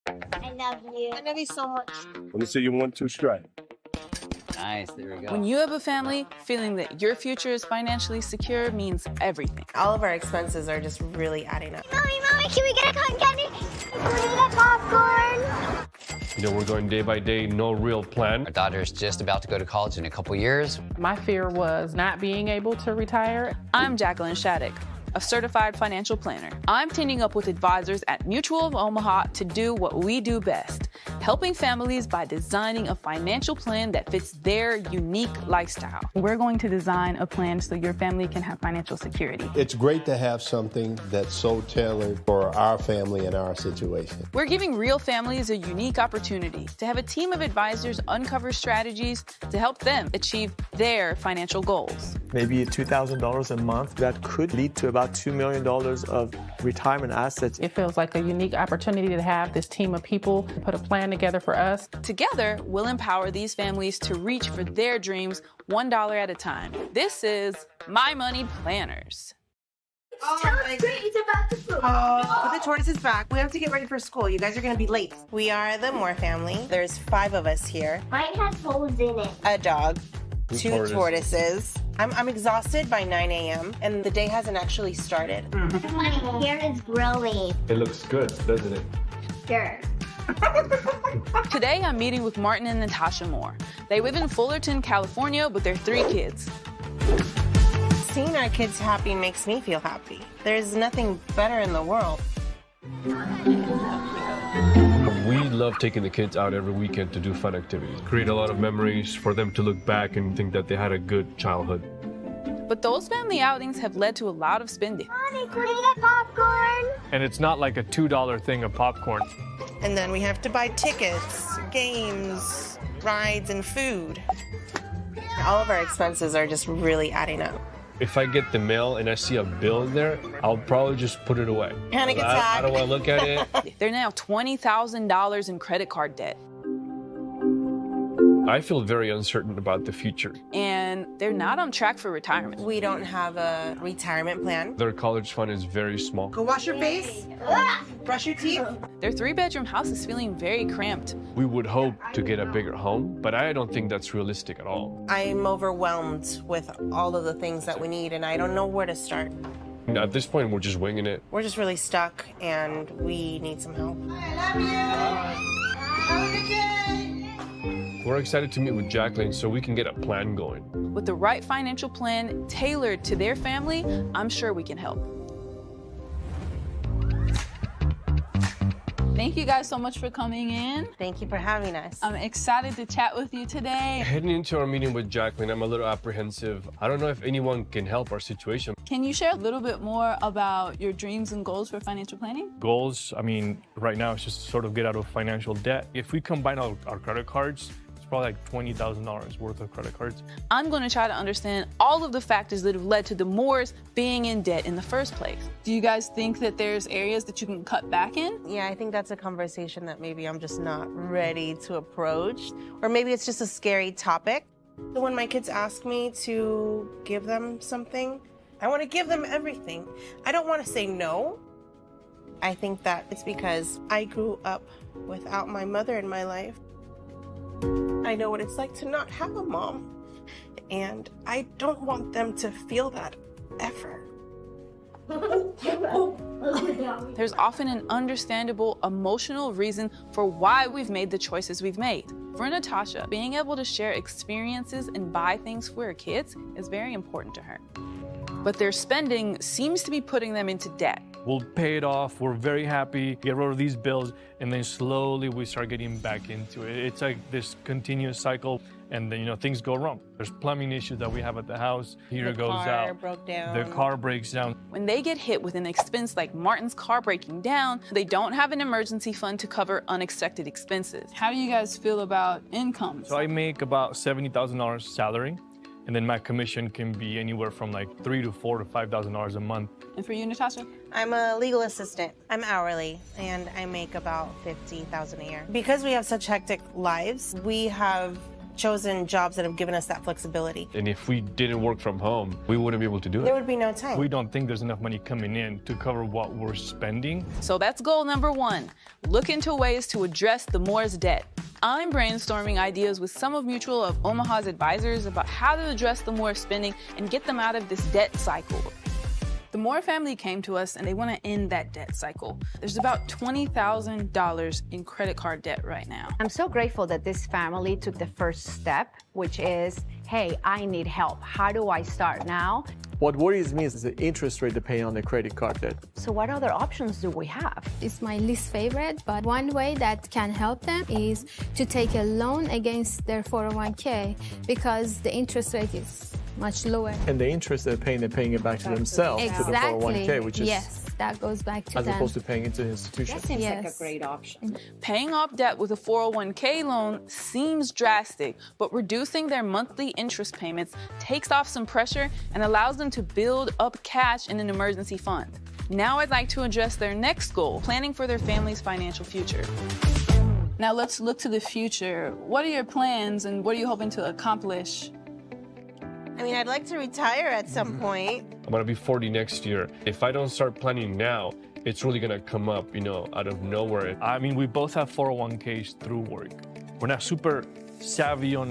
I love you. I love you so much. Let me see you 1, 2 strike. Nice, there we go. When you have a family, feeling that your future is financially secure means everything. All of our expenses are just really adding up. Mommy, can we get a cotton candy? Can we get popcorn? You know, we're going day by day, no real plan. Our daughter's just about to go to college in a couple years. My fear was not being able to retire. I'm Jacqueline Shattuck, a certified financial planner. I'm teaming up with advisors at Mutual of Omaha to do what we do best, helping families by designing a financial plan that fits their unique lifestyle. We're going to design a plan so your family can have financial security. It's great to have something that's so tailored for our family and our situation. We're giving real families a unique opportunity to have a team of advisors uncover strategies to help them achieve their financial goals. Maybe $2,000 a month, that could lead to about $2 million of retirement assets. It feels like a unique opportunity to have this team of people to put a plan together for us. Together, we'll empower these families to reach for their dreams $1 at a time. This is My Money Planners. Tell us it's about to poop. Oh, put the tortoises back. We have to get ready for school. You guys are going to be late. We are the Moore family. There's 5 of us here. Mine has holes in it. A dog. 2 tortoises. tortoises. I'm exhausted by 9 a.m. and the day hasn't actually started. My hair is growing. It looks good, doesn't it? Sure. Today, I'm meeting with Martin and Natasha Moore. They live in Fullerton, California with their 3 kids. Seeing our kids happy makes me feel happy. There's nothing better in the world. We love taking the kids out every weekend to do fun activities, create a lot of memories for them to look back and think that they had a good childhood. But those family outings have led to a lot of spending. Mommy, can we get popcorn? And it's not like a $2 thing of popcorn. And then we have to buy tickets, games, rides, and food. All of our expenses are just really adding up. If I get the mail and I see a bill in there, I'll probably just put it away. Panic I attack. don't want to look at it. They're now $20,000 in credit card debt. I feel very uncertain about the future. And they're not on track for retirement. We don't have a retirement plan. Their college fund is very small. Go wash your face, brush your teeth. Their 3-bedroom house is feeling very cramped. We would hope to get a bigger home, but I don't think that's realistic at all. I'm overwhelmed with all of the things that we need, and I don't know where to start. At this point, we're just winging it. We're just really stuck, and we need some help. I love you. Have a good day. We're excited to meet with Jacqueline so we can get a plan going. With the right financial plan tailored to their family, I'm sure we can help. Thank you guys so much for coming in. Thank you for having us. I'm excited to chat with you today. Heading into our meeting with Jacqueline, I'm a little apprehensive. I don't know if anyone can help our situation. Can you share a little bit more about your dreams and goals for financial planning? Goals, I mean, right now it's just sort of get out of financial debt. If we combine our credit cards, it's probably like $20,000 worth of credit cards. I'm going to try to understand all of the factors that have led to the Moores being in debt in the first place. Do you guys think that there's areas that you can cut back in? Yeah, I think that's a conversation that maybe I'm just not ready to approach. Or maybe it's just a scary topic. So when my kids ask me to give them something, I want to give them everything. I don't want to say no. I think that it's because I grew up without my mother in my life. I know what it's like to not have a mom, and I don't want them to feel that ever. There's often an understandable emotional reason for why we've made the choices we've made. For Natasha, being able to share experiences and buy things for her kids is very important to her. But their spending seems to be putting them into debt. We'll pay it off, we're very happy, get rid of these bills, and then slowly we start getting back into it. It's like this continuous cycle, and then, you know, things go wrong. There's plumbing issues that we have at the house. Heater goes out. The car broke down. The car breaks down. When they get hit with an expense like Martin's car breaking down, they don't have an emergency fund to cover unexpected expenses. How do you guys feel about income? So I make about $70,000 salary, and then my commission can be anywhere from like $3,000 to $4,000 to $5,000 a month. And for you, Natasha? I'm a legal assistant. I'm hourly, and I make about $50,000 a year. Because we have such hectic lives, we have chosen jobs that have given us that flexibility. And if we didn't work from home, we wouldn't be able to do There it. would be no time. We don't think there's enough money coming in to cover what we're spending. So that's goal number 1. Look into ways to address the Moore's debt. I'm brainstorming ideas with some of Mutual of Omaha's advisors about how to address the Moore spending and get them out of this debt cycle. The Moore family came to us and they want to end that debt cycle. There's about $20,000 in credit card debt right now. I'm so grateful that this family took the first step, which is, hey, I need help. How do I start now? What worries me is the interest rate to pay on the credit card debt. So what other options do we have? It's my least favorite, but one way that can help them is to take a loan against their 401k because the interest rate is much lower. And the interest they're paying it back to themselves, to the 401k, which is yes, that goes back to as them. opposed to paying into the institution. That seems like a great option. Paying off debt with a 401k loan seems drastic, but reducing their monthly interest payments takes off some pressure and allows them to build up cash in an emergency fund. Now I'd like to address their next goal, planning for their family's financial future. Now let's look to the future. What are your plans and what are you hoping to accomplish? I mean, I'd like to retire at some point. I'm gonna be 40 next year. If I don't start planning now, it's really gonna come up, out of nowhere. I mean, we both have 401ks through work. We're not super savvy on,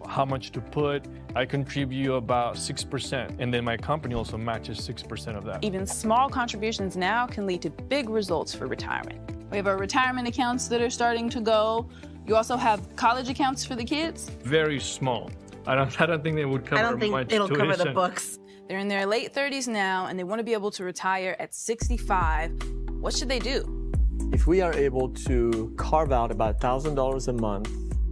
how much to put. I contribute about 6%, and then my company also matches 6% of that. Even small contributions now can lead to big results for retirement. We have our retirement accounts that are starting to go. You also have college accounts for the kids. Very small. I don't think they would cover I don't think much it'll cover the tuition. books. They're in their late 30s now, and they want to be able to retire at 65. What should they do? If we are able to carve out about $1,000 a month,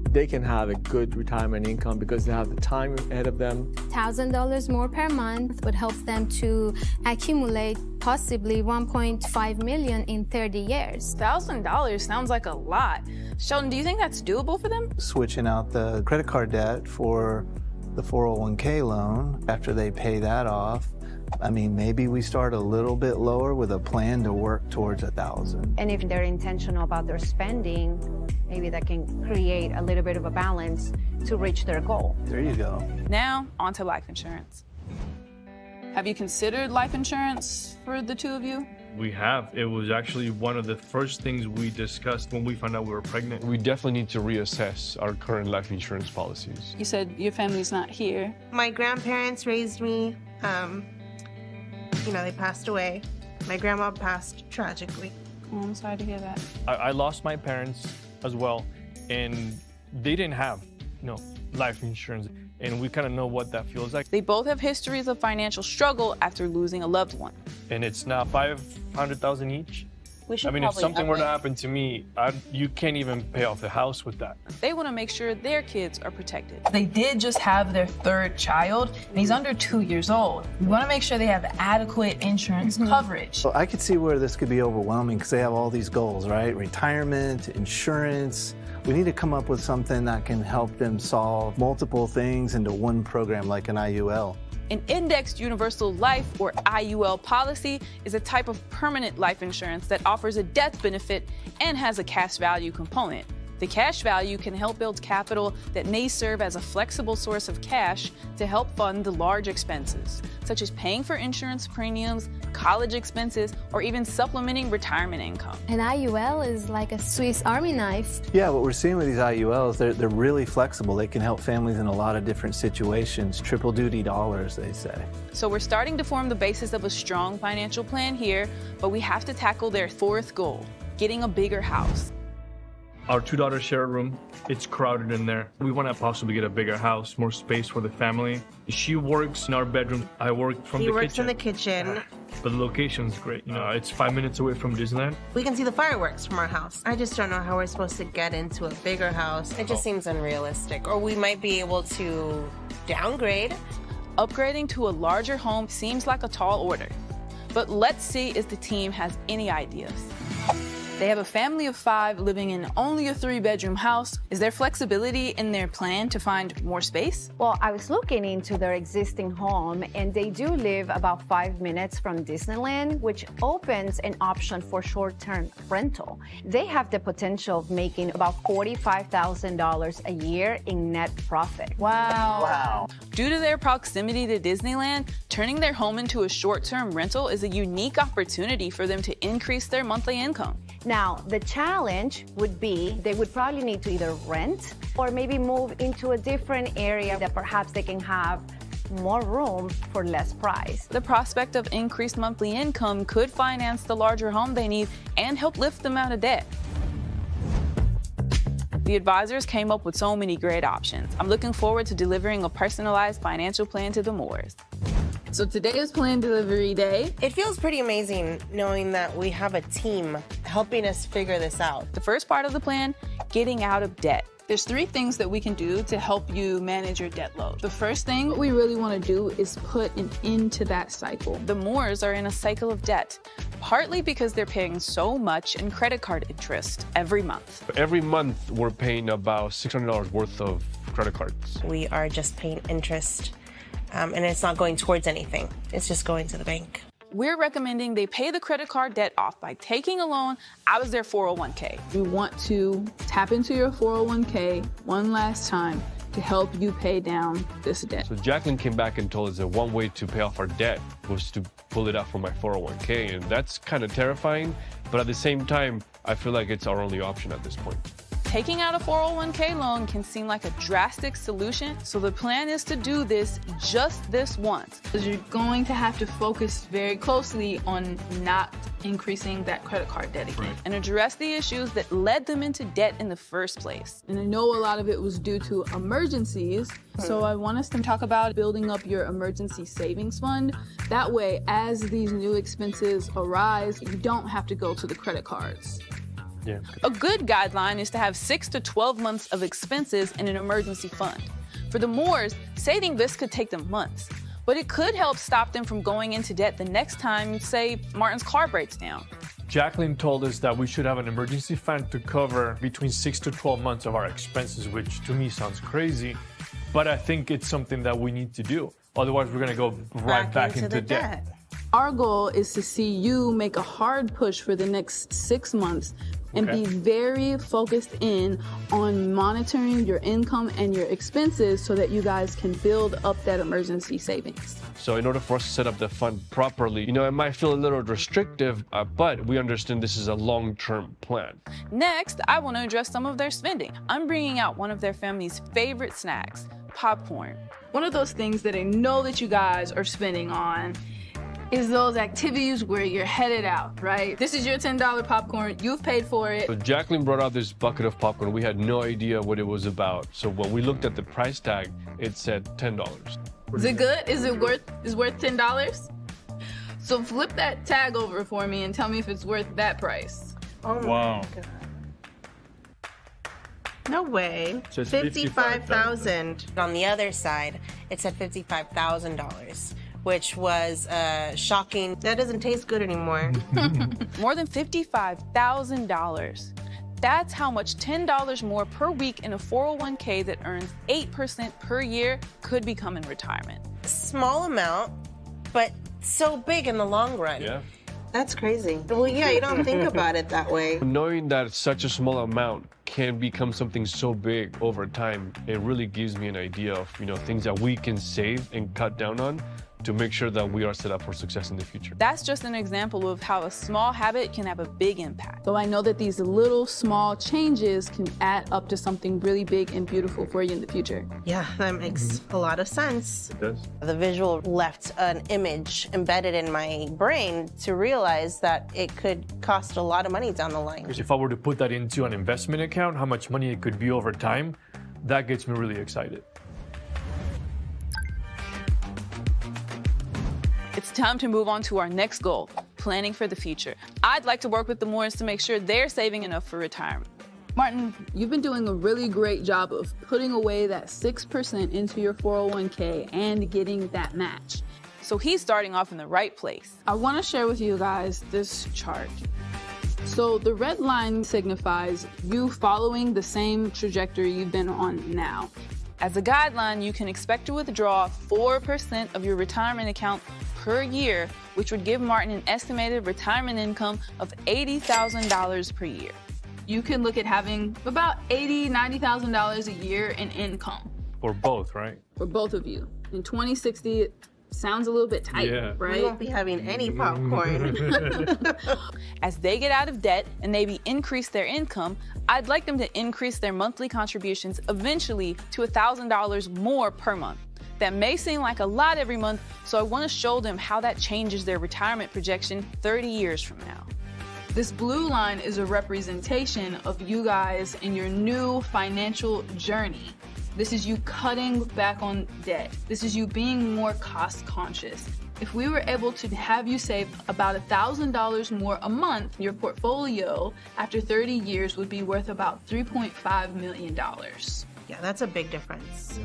they can have a good retirement income because they have the time ahead of them. $1,000 more per month would help them to accumulate possibly $1.5 million in 30 years. $1,000 sounds like a lot. Sheldon, do you think that's doable for them? Switching out the credit card debt for the 401k loan, after they pay that off, I mean, maybe we start a little bit lower with a plan to work towards 1,000. And if they're intentional about their spending, maybe that can create a little bit of a balance to reach their goal. There you go. Now, on to life insurance. Have you considered life insurance for the two of you? We have. It was actually one of the first things we discussed when we found out we were pregnant. We definitely need to reassess our current life insurance policies. You said your family's not here. My grandparents raised me. They passed away. My grandma passed tragically. Oh, I'm sorry to hear that. I lost my parents as well, and they didn't have, life insurance, and we kind of know what that feels like. They both have histories of financial struggle after losing a loved one. And it's now $500,000 each. We I mean, if something were to happen to me, you can't even pay off the house with that. They want to make sure their kids are protected. They did just have their third child, and he's under 2 years old. We want to make sure they have adequate insurance coverage. So I could see where this could be overwhelming because they have all these goals, right? Retirement, insurance. We need to come up with something that can help them solve multiple things into one program like an IUL. An indexed universal life, or IUL policy, is a type of permanent life insurance that offers a death benefit and has a cash value component. The cash value can help build capital that may serve as a flexible source of cash to help fund the large expenses, such as paying for insurance premiums, college expenses, or even supplementing retirement income. An IUL is like a Swiss Army knife. Yeah, what we're seeing with these IULs, they're really flexible. They can help families in a lot of different situations. Triple duty dollars, they say. So we're starting to form the basis of a strong financial plan here, but we have to tackle their fourth goal, getting a bigger house. Our two daughters share a room. It's crowded in there. We want to possibly get a bigger house, more space for the family. She works in our bedroom. I work from the kitchen. He works in the kitchen. But the location's great. It's 5 minutes away from Disneyland. We can see the fireworks from our house. I just don't know how we're supposed to get into a bigger house. It just seems unrealistic. Or we might be able to downgrade. Upgrading to a larger home seems like a tall order. But let's see if the team has any ideas. They have a family of 5 living in only a 3-bedroom house. Is there flexibility in their plan to find more space? Well, I was looking into their existing home, and they do live about 5 minutes from Disneyland, which opens an option for short-term rental. They have the potential of making about $45,000 a year in net profit. Wow. Due to their proximity to Disneyland, turning their home into a short-term rental is a unique opportunity for them to increase their monthly income. Now, the challenge would be they would probably need to either rent or maybe move into a different area that perhaps they can have more room for less price. The prospect of increased monthly income could finance the larger home they need and help lift them out of debt. The advisors came up with so many great options. I'm looking forward to delivering a personalized financial plan to the Moores. So today is plan delivery day. It feels pretty amazing knowing that we have a team helping us figure this out. The first part of the plan, getting out of debt. There's 3 things that we can do to help you manage your debt load. The first thing What we really want to do is put an end to that cycle. the Moores are in a cycle of debt, partly because they're paying so much in credit card interest every month. Every month, we're paying about $600 worth of credit cards. We are just paying interest, and it's not going towards anything. It's just going to the bank. We're recommending they pay the credit card debt off by taking a loan out of their 401k. We want to tap into your 401k one last time to help you pay down this debt. So Jacqueline came back and told us that one way to pay off our debt was to pull it out from my 401k, and that's kind of terrifying, but at the same time, I feel like it's our only option at this point. Taking out a 401k loan can seem like a drastic solution, so the plan is to do this just this once. Because you're going to have to focus very closely on not increasing that credit card debt again. And address the issues that led them into debt in the first place. And I know a lot of it was due to emergencies, so I want us to talk about building up your emergency savings fund. That way, as these new expenses arise, you don't have to go to the credit cards. Yeah. A good guideline is to have 6 to 12 months of expenses in an emergency fund. For the Moores, saving this could take them months, but it could help stop them from going into debt the next time, say, Martin's car breaks down. Jacqueline told us that we should have an emergency fund to cover between 6 to 12 months of our expenses, which to me sounds crazy, but I think it's something that we need to do. Otherwise, we're gonna go right back into debt. Our goal is to see you make a hard push for the next 6 months and be very focused in on monitoring your income and your expenses so that you guys can build up that emergency savings. So in order for us to set up the fund properly, it might feel a little restrictive, but we understand this is a long-term plan. Next, I want to address some of their spending. I'm bringing out one of their family's favorite snacks, popcorn. One of those things that I know that you guys are spending on is those activities where you're headed out, right? This is your $10 popcorn, you've paid for it. So Jacqueline brought out this bucket of popcorn. We had no idea what it was about. So when we looked at the price tag, it said $10. Is it good? Is it worth $10? So flip that tag over for me and tell me if it's worth that price. Oh my God. No way. So it's $55,000. On the other side, it said $55,000. Which was shocking. That doesn't taste good anymore. More than $55,000. That's how much $10 more per week in a 401k that earns 8% per year could become in retirement. Small amount, but so big in the long run. Yeah. That's crazy. Well, yeah, you don't think about it that way. Knowing that such a small amount can become something so big over time, it really gives me an idea of, things that we can save and cut down on to make sure that we are set up for success in the future. That's just an example of how a small habit can have a big impact. So I know that these little small changes can add up to something really big and beautiful for you in the future. Yeah, that makes a lot of sense. It does. The visual left an image embedded in my brain to realize that it could cost a lot of money down the line. Because if I were to put that into an investment account, how much money it could be over time, that gets me really excited. It's time to move on to our next goal, planning for the future. I'd like to work with the Moores to make sure they're saving enough for retirement. Martin, you've been doing a really great job of putting away that 6% into your 401k and getting that match. So he's starting off in the right place. I want to share with you guys this chart. So the red line signifies you following the same trajectory you've been on now. As a guideline, you can expect to withdraw 4% of your retirement account per year, which would give Martin an estimated retirement income of $80,000 per year. You can look at having about $80,000, $90,000 a year in income. For both, right? For both of you. In 2060, it sounds a little bit tight, right? We won't be having any popcorn. As they get out of debt and maybe increase their income, I'd like them to increase their monthly contributions eventually to $1,000 more per month. That may seem like a lot every month, so I want to show them how that changes their retirement projection 30 years from now. This blue line is a representation of you guys in your new financial journey. This is you cutting back on debt. This is you being more cost conscious. If we were able to have you save about $1,000 more a month, your portfolio after 30 years would be worth about $3.5 million. Yeah, that's a big difference.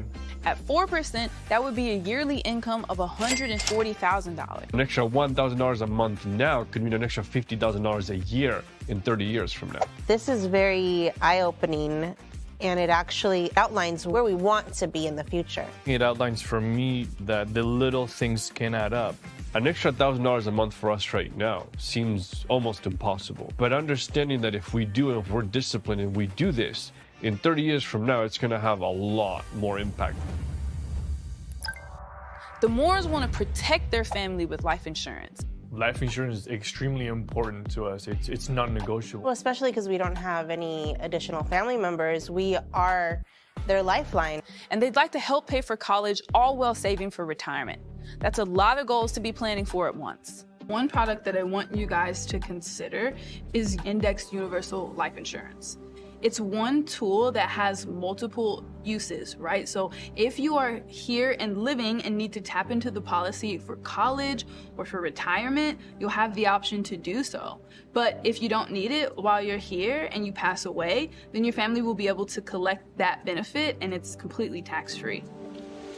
At 4%, that would be a yearly income of $140,000. An extra $1,000 a month now could mean an extra $50,000 a year in 30 years from now. This is very eye-opening, and it actually outlines where we want to be in the future. It outlines for me that the little things can add up. An extra $1,000 a month for us right now seems almost impossible. But understanding that if we do and if we're disciplined and we do this, in 30 years from now, it's going to have a lot more impact. The Moores want to protect their family with life insurance. Life insurance is extremely important to us. It's non-negotiable. Well, especially because we don't have any additional family members. We are their lifeline. And they'd like to help pay for college, all while saving for retirement. That's a lot of goals to be planning for at once. One product that I want you guys to consider is indexed universal life insurance. It's one tool that has multiple uses, right? So if you are here and living and need to tap into the policy for college or for retirement, you'll have the option to do so. But if you don't need it while you're here and you pass away, then your family will be able to collect that benefit and it's completely tax-free.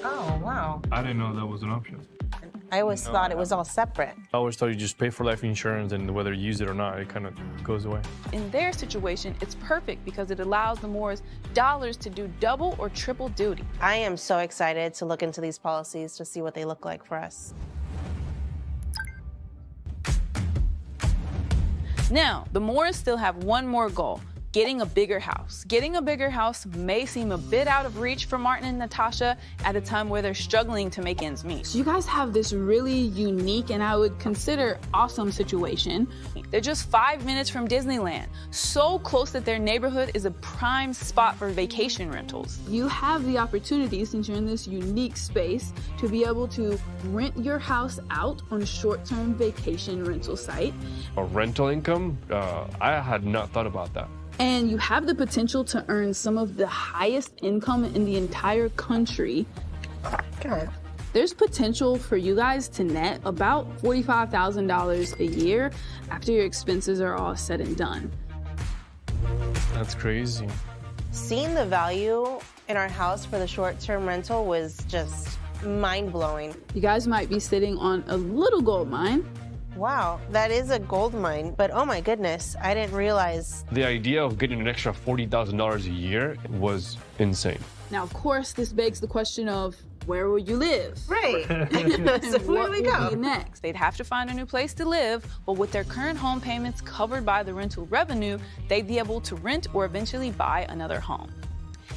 Oh, wow. I didn't know that was an option. I always thought it was all separate. I always thought you just pay for life insurance and whether you use it or not, it kind of goes away. In their situation, it's perfect because it allows the Moores dollars to do double or triple duty. I am so excited to look into these policies to see what they look like for us. Now, the Moores still have one more goal. Getting a bigger house. Getting a bigger house may seem a bit out of reach for Martin and Natasha at a time where they're struggling to make ends meet. So you guys have this really unique and I would consider awesome situation. They're just 5 minutes from Disneyland, so close that their neighborhood is a prime spot for vacation rentals. You have the opportunity, since you're in this unique space, to be able to rent your house out on a short-term vacation rental site. A rental income? I had not thought about that. And you have the potential to earn some of the highest income in the entire country. God. There's potential for you guys to net about $45,000 a year after your expenses are all said and done. That's crazy. Seeing the value in our house for the short-term rental was just mind-blowing. You guys might be sitting on a little gold mine. Wow, that is a gold mine, but oh my goodness, I didn't realize. The idea of getting an extra $40,000 a year was insane. Now, of course, this begs the question of where will you live? Right. So where do we go next? They'd have to find a new place to live, but with their current home payments covered by the rental revenue, they'd be able to rent or eventually buy another home.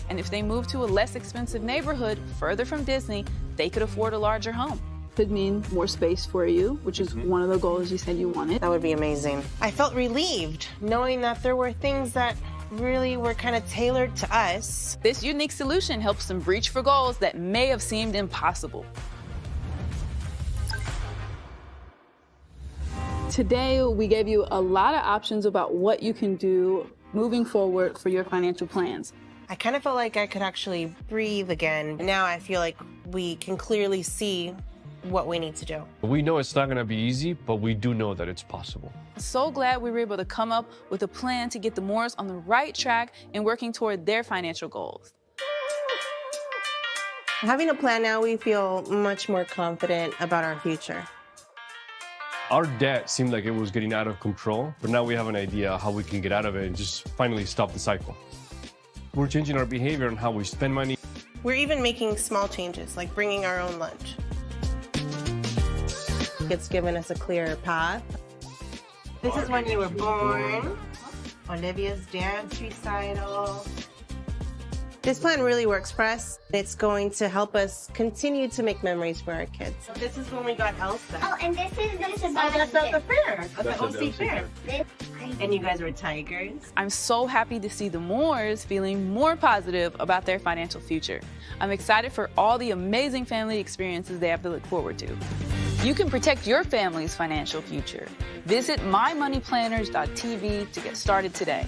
And if they move to a less expensive neighborhood further from Disney, they could afford a larger home. Could mean more space for you, which is one of the goals you said you wanted. That would be amazing. I felt relieved knowing that there were things that really were kind of tailored to us. This unique solution helps them reach for goals that may have seemed impossible. Today, we gave you a lot of options about what you can do moving forward for your financial plans. I kind of felt like I could actually breathe again. Now I feel like we can clearly see what we need to do. We know it's not going to be easy, but we do know that it's possible. So glad we were able to come up with a plan to get the Moores on the right track in working toward their financial goals. Having a plan now, we feel much more confident about our future. Our debt seemed like it was getting out of control, but now we have an idea how we can get out of it and just finally stop the cycle. We're changing our behavior on how we spend money. We're even making small changes, like bringing our own lunch. It's given us a clearer path. This is when you were born. Olivia's dance recital. This plan really works for us. It's going to help us continue to make memories for our kids. This is when we got Elsa. Oh, and this is that's not the fair. That's the OC fair. And you guys were tigers. I'm so happy to see the Moores feeling more positive about their financial future. I'm excited for all the amazing family experiences they have to look forward to. You can protect your family's financial future. Visit mymoneyplanners.tv to get started today.